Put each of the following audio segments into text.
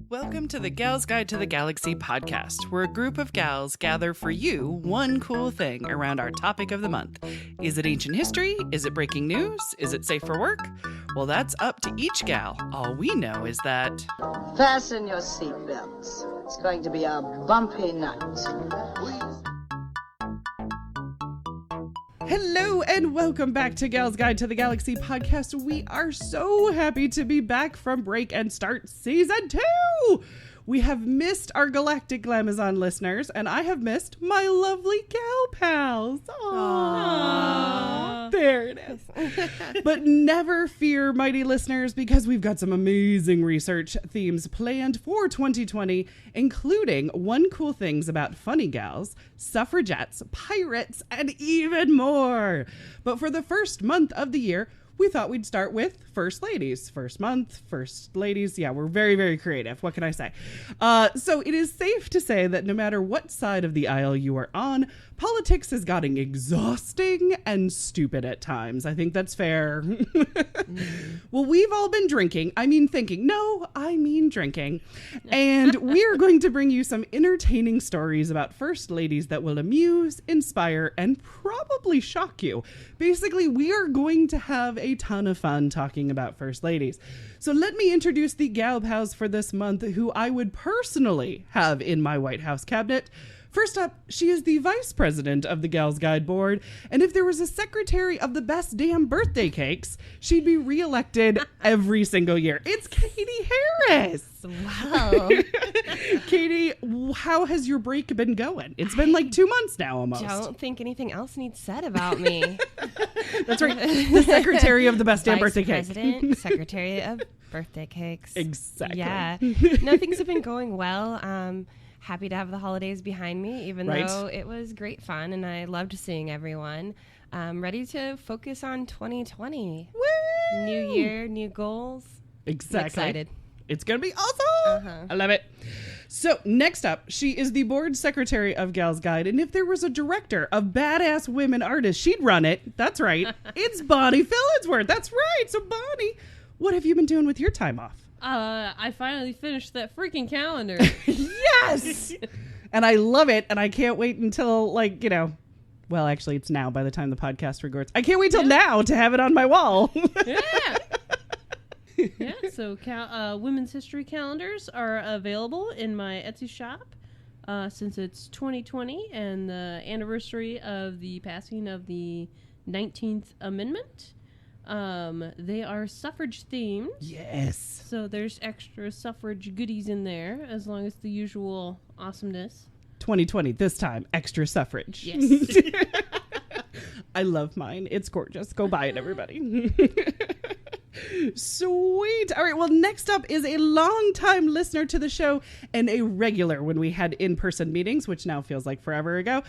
Welcome to the Gals Guide to the Galaxy podcast, where a group of gals gather for you one cool thing around our topic of the month. Is it ancient history? Is it breaking news? Is it safe for work? Well, that's up to each gal. All we know is that... Fasten your seatbelts. It's going to be a bumpy night. Hello and welcome back to Gals Guide to the Galaxy podcast. We are so happy to be back from break and start season 2. We have missed our Galactic Glamazon listeners, and I have missed my lovely gal pals. Aww. There it is. But never fear, mighty listeners, because we've got some amazing research themes planned for 2020, including one cool things about funny gals, suffragettes, pirates, and even more. But for the first month of the year, we thought we'd start with First Ladies. First month, First Ladies. Yeah, we're very, very creative. What can I say? So it is safe to say that no matter what side of the aisle you are on, politics is getting exhausting and stupid at times. I think that's fair. Well, we've all been drinking. I mean thinking. No, I mean drinking. And we are going to bring you some entertaining stories about First Ladies that will amuse, inspire, and probably shock you. Basically, we are going to have a ton of fun talking about First Ladies. So let me introduce the gal pals for this month who I would personally have in my White House cabinet. First up, she is the vice president of the Gals Guide Board, and if there was a secretary of the best damn birthday cakes, she'd be reelected every single year. It's Katie Harris. Wow. Katie, how has your break been going? It's been like 2 months now almost. I don't think anything else needs said about me. That's right. The secretary of the best damn birthday cake. President, secretary of birthday cakes. Exactly. Yeah. No, things have been going well. Happy to have the holidays behind me, even though it was great fun and I loved seeing everyone. Ready to focus on 2020. Woo! New year, new goals. Exactly. Excited. It's going to be awesome. I love it. So next up, she is the board secretary of Gals Guide. And if there was a director of badass women artists, she'd run it. That's right. It's Bonnie Fillinsworth. That's right. So Bonnie, what have you been doing with your time off? I finally finished that freaking calendar. Yes! And I love it. And I can't wait until, well, actually, it's now by the time the podcast records. I can't wait till now to have it on my wall. Yeah. Yeah, so women's history calendars are available in my Etsy shop since it's 2020 and the anniversary of the passing of the 19th Amendment. They are suffrage themed. Yes. So there's extra suffrage goodies in there, as long as the usual awesomeness. 2020, this time, extra suffrage. Yes. I love mine. It's gorgeous. Go buy it, everybody. Sweet. All right. Well, next up is a longtime listener to the show and a regular when we had in-person meetings, which now feels like forever ago.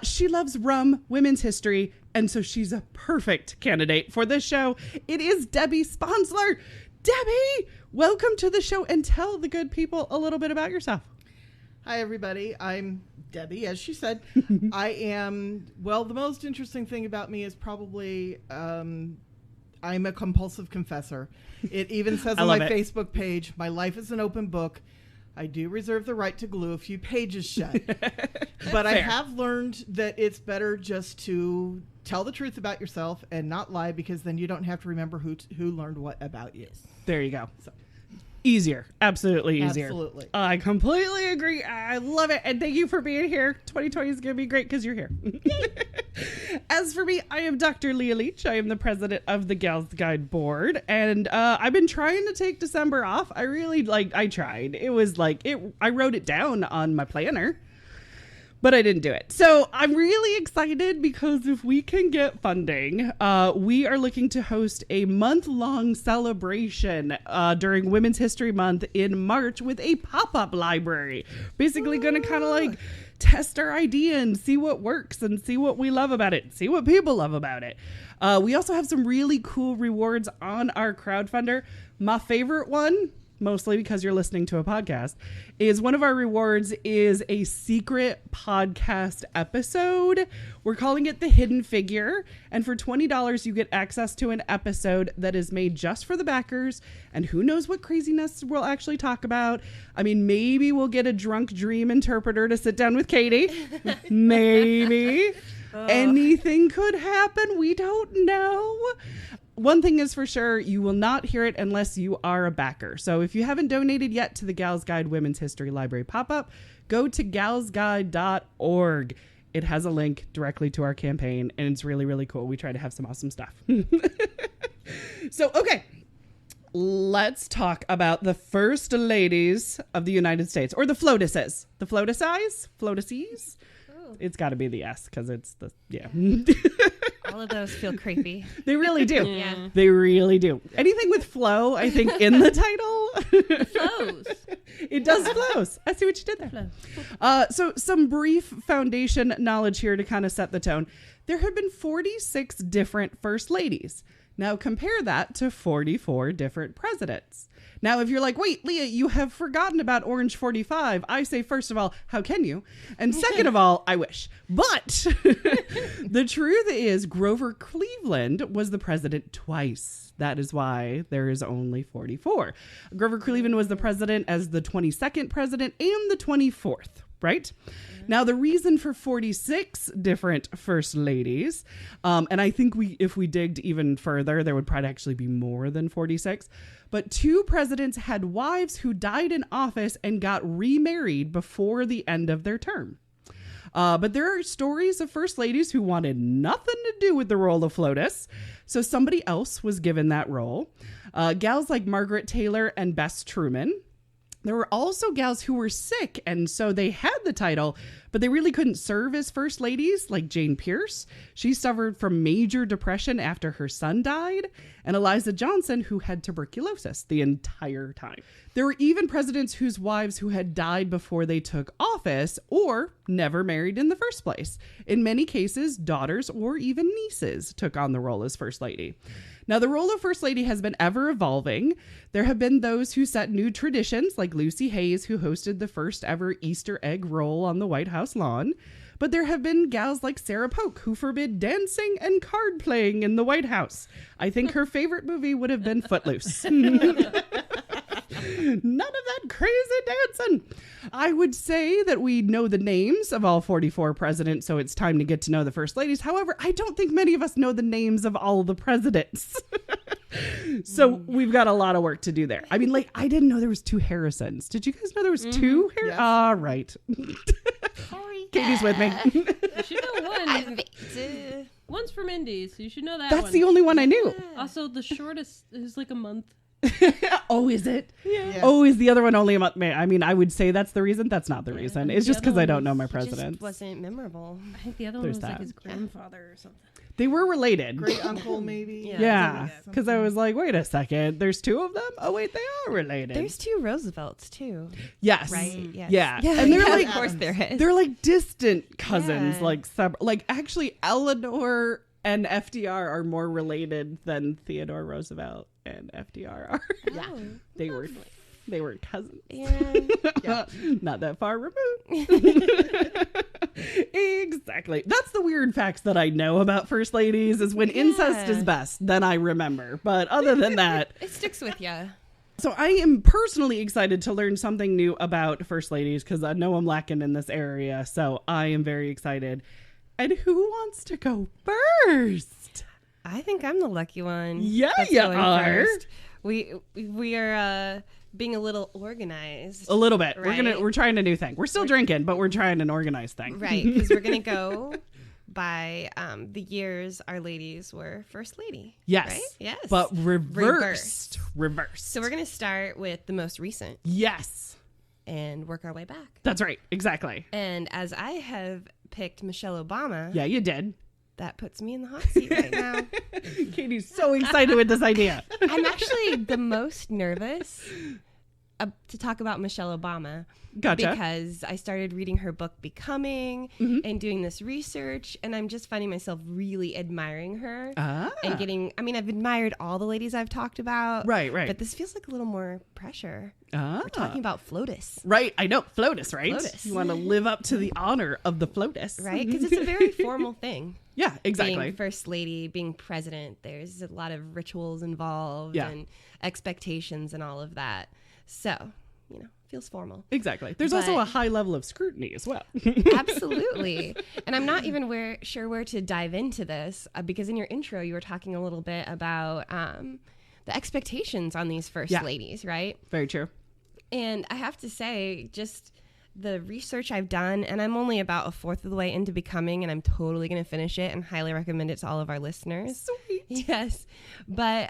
She loves rum, women's history, and so she's a perfect candidate for this show. It is Debbie Sponsler. Debbie, welcome to the show and tell the good people a little bit about yourself. Hi, everybody. I'm Debbie, as she said. I am, the most interesting thing about me is probably I'm a compulsive confessor. It even says on my Facebook page, my life is an open book. I do reserve the right to glue a few pages shut. But I have learned that it's better just to tell the truth about yourself and not lie, because then you don't have to remember who learned what about you. There you go. So. Easier. Absolutely easier. Absolutely. I completely agree. I love it. And thank you for being here. 2020 is going to be great because you're here. As for me, I am Dr. Leah Leach. I am the president of the Gals Guide Board. And I've been trying to take December off. I tried. It was I wrote it down on my planner, but I didn't do it. So I'm really excited because if we can get funding, we are looking to host a month-long celebration during Women's History Month in March with a pop-up library. Basically going to kind of test our idea and see what works and see what we love about it, see what people love about it. We also have some really cool rewards on our crowdfunder. My favorite one, mostly because you're listening to a podcast, is one of our rewards is a secret podcast episode. We're calling it The Hidden Figure. And for $20, you get access to an episode that is made just for the backers. And who knows what craziness we'll actually talk about. I mean, maybe we'll get a drunk dream interpreter to sit down with Katie. Maybe. Anything could happen. We don't know. One thing is for sure, you will not hear it unless you are a backer. So if you haven't donated yet to the Gals Guide Women's History Library pop-up, go to galsguide.org. It has a link directly to our campaign, and it's really, really cool. We try to have some awesome stuff. So, okay. Let's talk about the first ladies of the United States, or the FLOTUSes. The FLOTUSes? It's got to be the S, because it's the, yeah. All of those feel creepy. They really do. Yeah. They really do. Anything with flow, I think, in the title. Flows. It does flows. I see what you did there. So some brief foundation knowledge here to kind of set the tone. There have been 46 different first ladies. Now compare that to 44 different presidents. Now, if you're like, wait, Leah, you have forgotten about Orange 45. I say, first of all, how can you? And second of all, I wish. But the truth is Grover Cleveland was the president twice. That is why there is only 44. Grover Cleveland was the president as the 22nd president and the 24th. Right? Now, the reason for 46 different first ladies, and I think if we digged even further, there would probably actually be more than 46. But 2 presidents had wives who died in office and got remarried before the end of their term. But there are stories of first ladies who wanted nothing to do with the role of FLOTUS. So somebody else was given that role. Gals like Margaret Taylor and Bess Truman. There were also gals who were sick, and so they had the title, but they really couldn't serve as first ladies, like Jane Pierce. She suffered from major depression after her son died, and Eliza Johnson, who had tuberculosis the entire time. There were even presidents whose wives who had died before they took office or never married in the first place. In many cases, daughters or even nieces took on the role as first lady. Now, the role of first lady has been ever evolving. There have been those who set new traditions, like Lucy Hayes, who hosted the first ever Easter egg roll on the White House lawn. But there have been gals like Sarah Polk, who forbid dancing and card playing in the White House. I think her favorite movie would have been Footloose. None of that crazy dancing. I would say that we know the names of all 44 presidents, so it's time to get to know the first ladies. However, I don't think many of us know the names of all the presidents. So we've got a lot of work to do there. I mean, like, I didn't know there was 2 Harrisons. Did you guys know there was 2 Harrisons? Yes. All right. Katie's with me. You should know one. One's from Indies. You should know that That's one. the only one I knew. Also, the shortest is like a month. Oh, is it? Yeah. Oh, is the other one only a month? I mean, I would say that's the reason. That's not the reason. It's just because I don't know my It presidents. just wasn't memorable. I think the other one There's was that. like his grandfather or something. They were related. Great uncle, maybe. Yeah, because I was like, wait a second. There's 2 of them? Oh, wait, they are related. There's 2 Roosevelts too, yes. right? Yes. Yeah. And they're like, of course there is. they're like distant cousins. Yeah. Like actually, Eleanor and FDR are more related than Theodore Roosevelt and FDR are. Yeah. They were cousins. Yeah. Not that far removed. Exactly. That's the weird facts that I know about first ladies is when incest is best, then I remember. But other than that, It sticks with you. so I am personally excited to learn something new about first ladies because I know I'm lacking in this area. So I am very excited. And who wants to go first? I think I'm the lucky one. Yeah, that's you going are. first. We are being a little organized. A little bit. Right. We're trying a new thing. We're still drinking, but we're trying an organized thing. Right, because we're going to go by the years our ladies were first lady. Yes. Right? Yes. But reversed. So we're going to start with the most recent Yes. and work our way back. That's right. Exactly. And as I have picked Michelle Obama, Yeah, you did. that puts me in the hot seat right now. Katie's so excited with this idea. I'm actually the most nervous to talk about Michelle Obama. Gotcha. Because I started reading her book Becoming and doing this research, and I'm just finding myself really admiring her and getting, I mean, I've admired all the ladies I've talked about. Right. But this feels like a little more pressure. We're talking about FLOTUS. Right. I know. FLOTUS, right? FLOTUS. You want to live up to the honor of the FLOTUS. Right? Because it's a very formal thing. Yeah, exactly. Being first lady, being president, there's a lot of rituals involved and expectations and all of that. So, feels formal. Exactly. There's also a high level of scrutiny as well. Absolutely. And I'm not even sure where to dive into this because in your intro, you were talking a little bit about the expectations on these first ladies, right? Very true. And I have to say, just the research I've done, and I'm only about a fourth of the way into Becoming, and I'm totally going to finish it and highly recommend it to all of our listeners. Sweet. Yes. But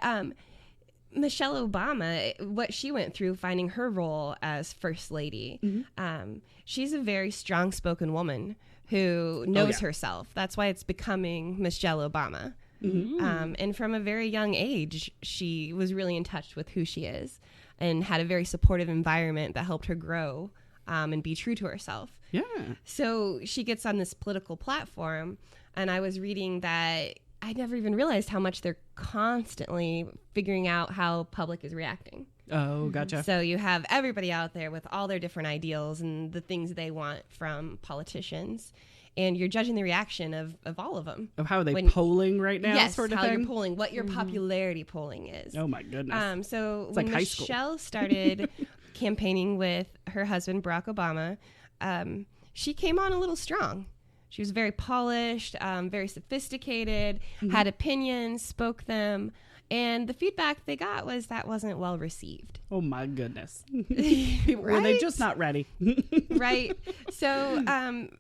Michelle Obama, what she went through finding her role as first lady, she's a very strong-spoken woman who knows herself. That's why it's Becoming Michelle Obama. And from a very young age, she was really in touch with who she is and had a very supportive environment that helped her grow and be true to herself. Yeah. So she gets on this political platform, and I was reading that I never even realized how much they're constantly figuring out how public is reacting. Oh, gotcha. So you have everybody out there with all their different ideals and the things they want from politicians. And you're judging the reaction of all of them. Of how are they polling right now? Yes, sort of how thing? you're polling, what your popularity polling is. Oh, my goodness. So It's when like high school. Michelle started campaigning with her husband, Barack Obama, she came on a little strong. She was very polished, very sophisticated, had opinions, spoke them. And the feedback they got was that wasn't well received. Oh, my goodness. Were they just not ready? Right. So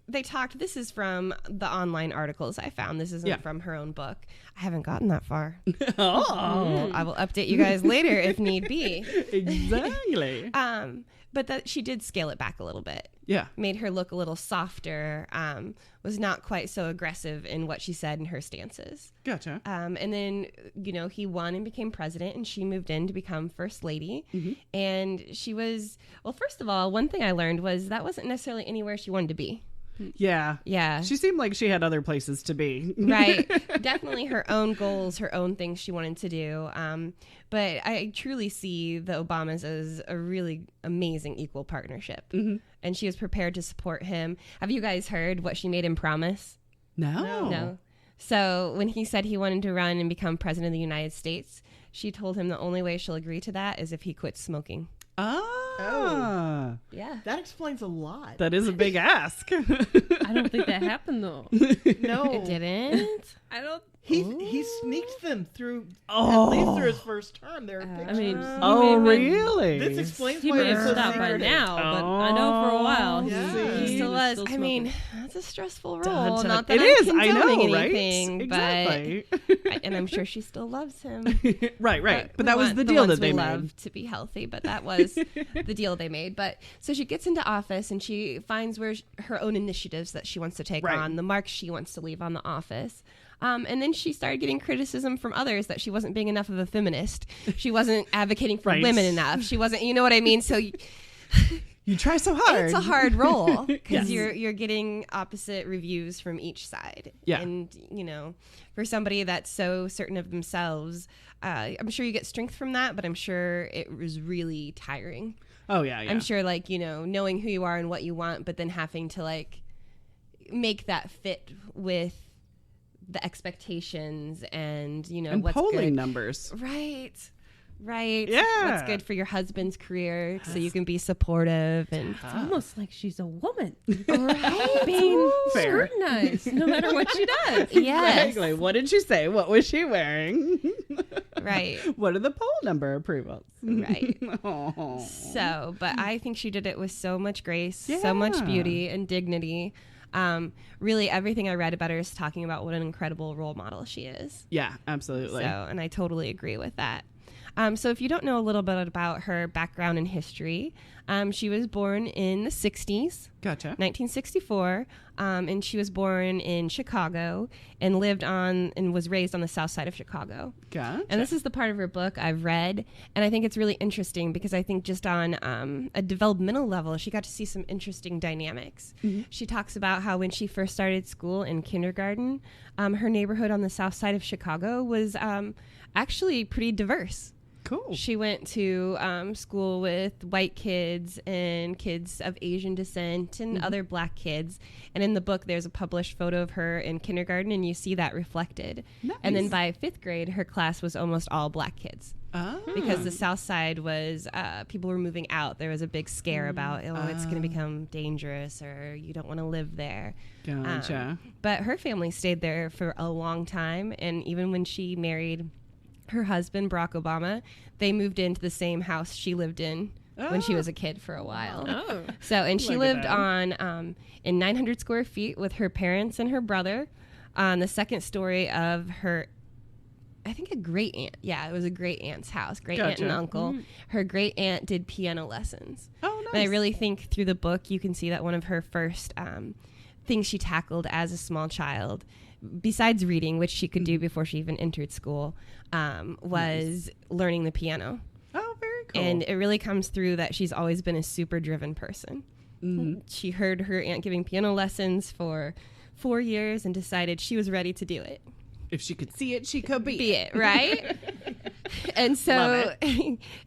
they talked. This is from the online articles I found. This isn't from her own book. I haven't gotten that far. I will update you guys later if need be. Exactly. But that she did scale it back a little bit. Yeah. Made her look a little softer, was not quite so aggressive in what she said and her stances. Gotcha. And then, he won and became president, and she moved in to become first lady. And she was, well, first of all, one thing I learned was that wasn't necessarily anywhere she wanted to be. Yeah. Yeah. She seemed like she had other places to be. Right. Definitely her own goals, her own things she wanted to do. But I truly see the Obamas as a really amazing equal partnership. And she was prepared to support him. Have you guys heard what she made him promise? No. So when he said he wanted to run and become president of the United States, she told him the only way she'll agree to that is if he quits smoking. Oh. Yeah. That explains a lot. That is a big ask. I don't think that happened though. No, It didn't? I don't. He sneaked them through at least through his first term. There are pictures. I mean, Oh, he may have really? This explains He why may it's have so stopped by secretive. now, but I know for a while Yeah. he He was. was. I mean, that's a stressful role. Dun, dun. Not that It I'm is, I condoning know, right? anything, Exactly. and I'm sure she still loves him. Right. But we that was want the deal ones that they we made. love to be healthy, but that was the deal they made. But so she gets into office and she finds where her own initiatives that she wants to take on, the marks she wants to leave on the office. And then she started getting criticism from others that she wasn't being enough of a feminist. She wasn't advocating for women enough. She wasn't, you know what I mean? So You try so hard. it's a hard role because Yes. you're getting opposite reviews from each side. Yeah. And, for somebody that's so certain of themselves, I'm sure you get strength from that, but I'm sure it was really tiring. Oh, yeah. I'm sure, knowing who you are and what you want, but then having to, make that fit with the expectations and, And what's polling good. numbers. Right. Yeah. What's good for your husband's career so you can be supportive and It's almost like she's a woman right. being Fair. scrutinized no matter what she does. Yes. Exactly. What did she say? What was she wearing? Right. What are the poll number approvals? Right. Aw. So, but I think she did it with so much grace, so much Yeah. beauty and dignity. Really, everything I read about her is talking about what an incredible role model she is. Yeah, absolutely. So, and I totally agree with that. So if you don't know a little bit about her background and history, she was born in the 60s Gotcha. 1964. And she was born in Chicago and lived on and was raised on the south side of Chicago. Gotcha. And this is the part of her book I've read. And I think it's really interesting because I think just on a developmental level, she got to see some interesting dynamics. She talks about how when she first started school in kindergarten, her neighborhood on the south side of Chicago was actually pretty diverse. Cool. She went to school with white kids and kids of Asian descent and other black kids. And in the book, there's a published photo of her in kindergarten, and you see that reflected. Nice. And then by 5th grade, her class was almost all black kids. Because the South Side was, people were moving out. There was a big scare about, it's going to become dangerous or you don't want to live there. Gotcha. But her family stayed there for a long time. And even when she married her husband, Barack Obama, they moved into the same house she lived in when she was a kid for a while. So, and she lived on in 900 square feet with her parents and her brother on the second story of her, I think a great aunt. Yeah, it was a great aunt's house, great aunt and uncle. Her great aunt did piano lessons. Oh, nice. And I really think through the book, you can see that one of her first things she tackled as a small child, besides reading, which she could do before she even entered school, was learning the piano. Oh, very cool. And it really comes through that she's always been a super driven person. She heard her aunt giving piano lessons for 4 years and decided she was ready to do it. If she could see it, she could Be it, right? And so,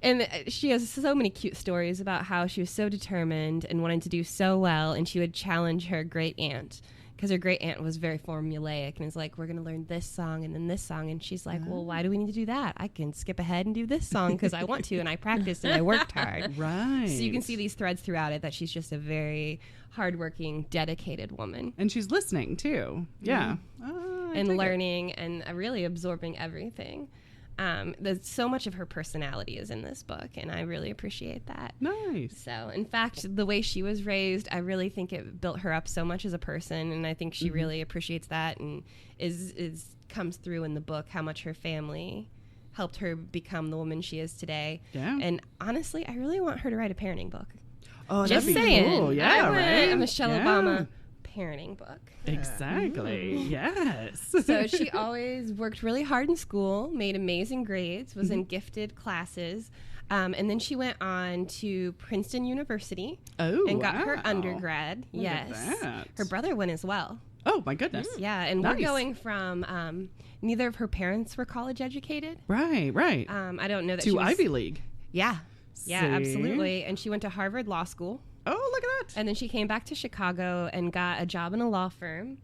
and she has so many cute stories about how she was so determined and wanted to do so well, and she would challenge her great aunt. Because her great aunt was very formulaic and is like, we're going to learn this song and then this song. And she's like, well, why do we need to do that? I can skip ahead and do this song because I want to and I practiced and I worked hard. Right. So you can see these threads throughout it that she's just a very hardworking, dedicated woman. And she's listening too. Yeah. And learning and really absorbing everything. There's so much of her personality is in this book, and I really appreciate that. Nice. So, in fact, the way she was raised, I really think it built her up so much as a person, and I think she really appreciates that and is comes through in the book how much her family helped her become the woman she is today. Yeah. And honestly, I really want her to write a parenting book. Oh, Just that'd be saying. cool. Yeah, I want right? a Michelle Obama parenting book. Exactly. Yes. So she always worked really hard in school, made amazing grades, was in gifted classes, and then she went on to Princeton University and got her undergrad. Look at that. Her brother went as well. Oh, my goodness. Yeah, and Nice. we're going from neither of her parents were college educated. Right. I don't know that To she was, Ivy League. Yeah, See? absolutely. And she went to Harvard Law School. Oh, look at that. And then she came back to Chicago and got a job in a law firm,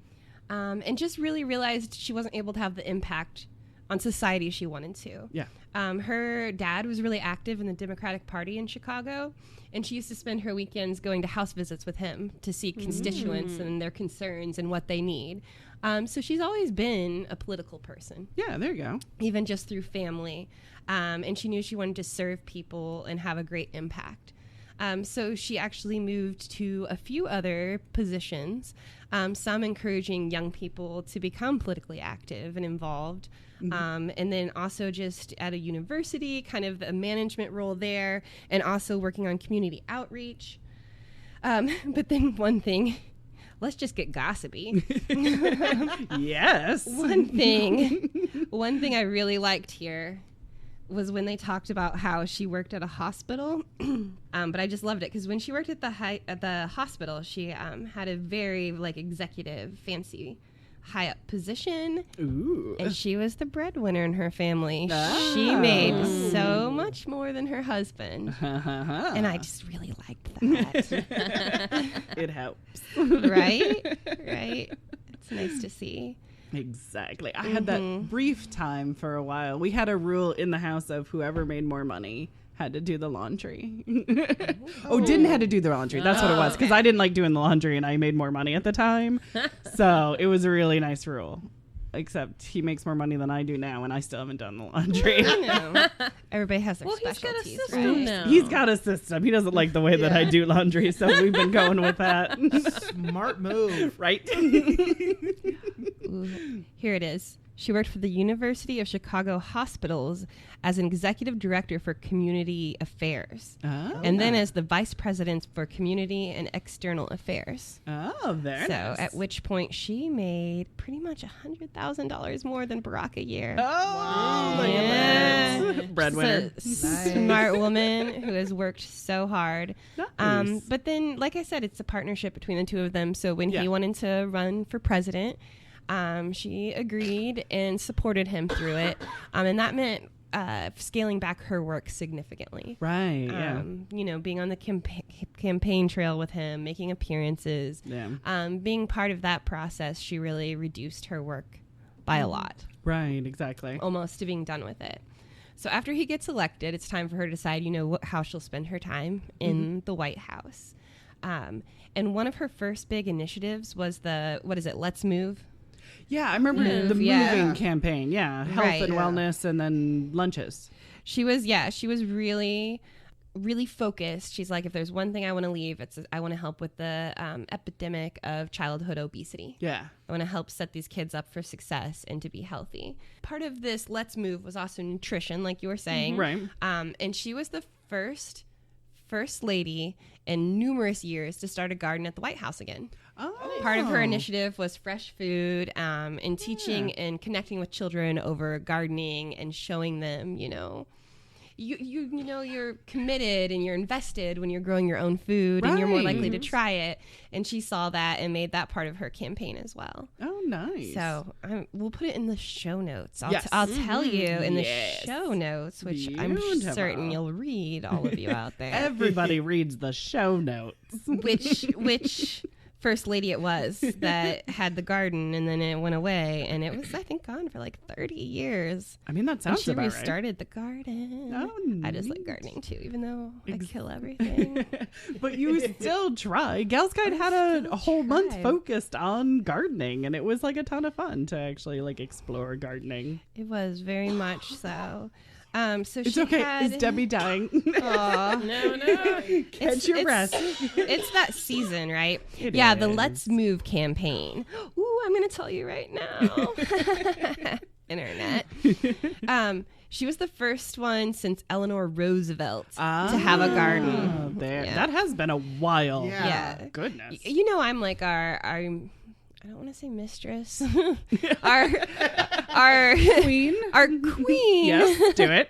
and just really realized she wasn't able to have the impact on society she wanted to. Yeah. Her dad was really active in the Democratic Party in Chicago, and she used to spend her weekends going to house visits with him to see constituents and their concerns and what they need. So she's always been a political person. Yeah, there you go. Even just through family. And she knew she wanted to serve people and have a great impact. So she actually moved to a few other positions, some encouraging young people to become politically active and involved. And then also just at a university, kind of a management role there, and also working on community outreach. But then one thing, let's just get gossipy. Yes. One thing I really liked here was when they talked about how she worked at a hospital, but I just loved it because when she worked at the hospital, she had a very executive, fancy, high up position. Ooh. And she was the breadwinner in her family. She made so much more than her husband, and I just really liked that. It helps. Right? It's nice to see. Exactly. I had that brief time for a while. We had a rule in the house of whoever made more money had to do the laundry. Didn't have to do the laundry. That's what it was. Because I didn't like doing the laundry and I made more money at the time. So it was a really nice rule. Except he makes more money than I do now and I still haven't done the laundry. I know. Everybody has their Well, he's got a specialties, system right? now. He's got a system. He doesn't like the way that I do laundry, so we've been going with that. Smart move. Right? Ooh, here it is. She worked for the University of Chicago Hospitals as an executive director for community affairs. Oh. And then as the vice president for community and external affairs. Oh, very nice. So at which point she made pretty much $100,000 more than Barack a year. Oh, look Yeah. at that. Breadwinner. She's a smart woman who has worked so hard. Nice. But then, like I said, it's a partnership between the two of them. So when Yeah. he wanted to run for president, she agreed and supported him through it. And that meant scaling back her work significantly. Right, yeah. You know, being on the campaign trail with him, making appearances. Yeah. Being part of that process, she really reduced her work by a lot. Right, exactly. Almost to being done with it. So after he gets elected, it's time for her to decide, you know, how she'll spend her time in the White House. And one of her first big initiatives was Let's Move. Yeah, I remember the moving campaign. Yeah, health Right. and wellness, and then lunches. She was really, really focused. She's like, if there's one thing I want to leave, I want to help with the epidemic of childhood obesity. Yeah. I want to help set these kids up for success and to be healthy. Part of this Let's Move was also nutrition, like you were saying. Right. And she was the first lady in numerous years to start a garden at the White House again. Oh. Part of her initiative was fresh food and teaching and connecting with children over gardening and showing them, you know, you know you're committed and you're invested when you're growing your own food and you're more likely to try it. And she saw that and made that part of her campaign as well. Oh, nice. So we'll put it in the show notes. Yes. I'll tell you in the Yes. show notes, which I'm Beautiful. certain you'll read, all of you out there. Everybody reads the show notes. which first lady it was that had the garden, and then it went away, and it was, I think, gone for like 30 years. I mean, that And sounds she about right. restarted the garden. Oh, I just like neat. gardening too, even though I kill everything. But you still try. Gals Guide had a whole month tried. focused on gardening, and it was like a ton of fun to actually like explore gardening. It was very much so. So It's she okay. had, Is Debbie dying? Aw. No. Catch your breath. It's that season, right? It yeah, the is. Let's Move campaign. Ooh, I'm going to tell you right now. Internet. She was the first one since Eleanor Roosevelt to have a garden. There. Yeah. That has been a while. Yeah. Goodness. You know, I'm like our I don't want to say mistress. our Queen. our queen Yes, do it.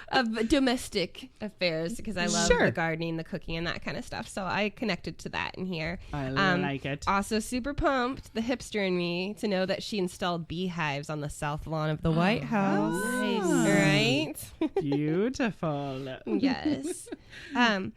of domestic affairs, because I love Sure. the gardening, the cooking, and that kind of stuff. So I connected to that in here. I like it. Also super pumped, the hipster in me, to know that she installed beehives on the south lawn of the White House. Right? Beautiful. Yes. One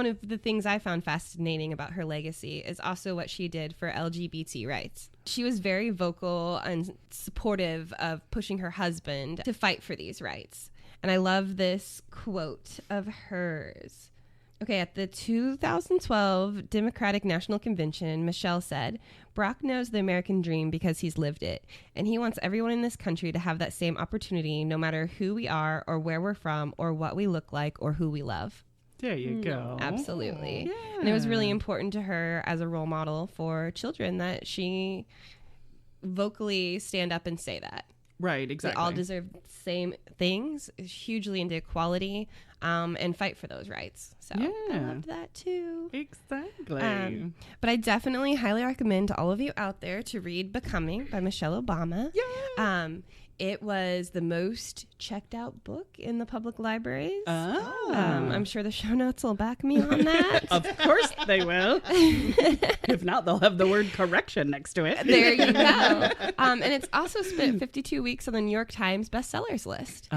of the things I found fascinating about her legacy is also what she did for LGBT rights. She was very vocal and supportive of pushing her husband to fight for these rights. And I love this quote of hers. Okay, at the 2012 Democratic National Convention, Michelle said, "Barack knows the American dream because he's lived it, and he wants everyone in this country to have that same opportunity, no matter who we are or where we're from or what we look like or who we love." There you go. Absolutely. Yeah. And it was really important to her as a role model for children that she vocally stand up and say that. Right, They exactly. all deserve the same things, is hugely into equality, and fight for those rights. So I Yeah. loved that too. Exactly. But I definitely highly recommend to all of you out there to read Becoming by Michelle Obama. It was the most checked out book in the public libraries. I'm sure the show notes will back me on that. Of course they will. If not, they'll have the word correction next to it. There you go. And it's also spent 52 weeks on the New York Times bestsellers list.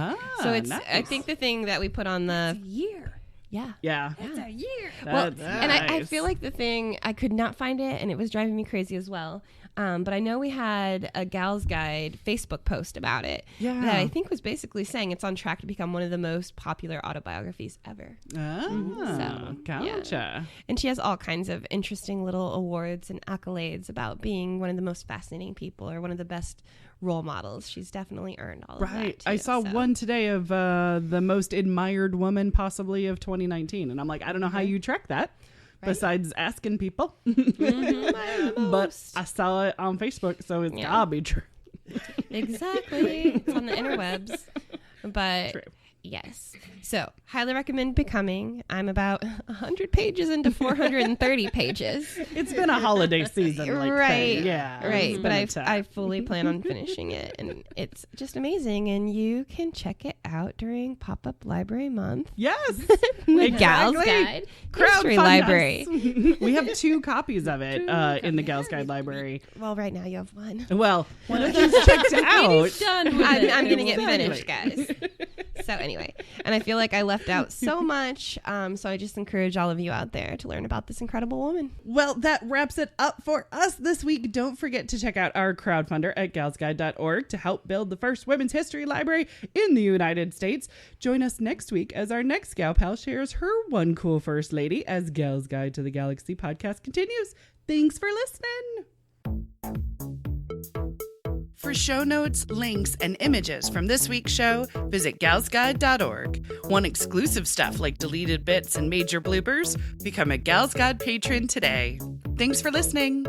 So it's, nice. I think, the thing that we put on the Year. yeah. Yeah. That's a year. Well, That's and I nice. feel like the thing, I could not find it, and it was driving me crazy as well. But I know we had a Gals Guide Facebook post about it Yeah. that I think was basically saying it's on track to become one of the most popular autobiographies ever. So, Gotcha. And she has all kinds of interesting little awards and accolades about being one of the most fascinating people or one of the best role models. She's definitely earned all of that. Right. Too, I saw so. one today of the most admired woman possibly of 2019. And I'm like, I don't know how you track that, besides asking people. Mm-hmm. But I saw it on Facebook, so it's Yeah. gotta be true. Exactly. It's on the interwebs. But True. yes. So, highly recommend Becoming. I'm about 100 pages into 430 pages. It's been a holiday season, like Right. thing. Yeah. Right. It's But been a time. I fully plan on finishing it. And it's just amazing. And you can check it out during Pop-Up Library Month. Yes. The Gals Exactly. Guide History Crowdfund Library. us. We have 2 copies of it in the Gals Guide Library. Well, right now you have one. Well, one of them's checked out. Katie's done with it. I'm going to get Exactly. finished, guys. So anyway, and I feel like I left out so much. So I just encourage all of you out there to learn about this incredible woman. Well, that wraps it up for us this week. Don't forget to check out our crowdfunder at galsguide.org to help build the first women's history library in the United States. Join us next week as our next gal pal shares her one cool first lady as Gal's Guide to the Galaxy podcast continues. Thanks for listening. For show notes, links, and images from this week's show, visit galsguide.org. Want exclusive stuff like deleted bits and major bloopers? Become a Gals Guide patron today. Thanks for listening.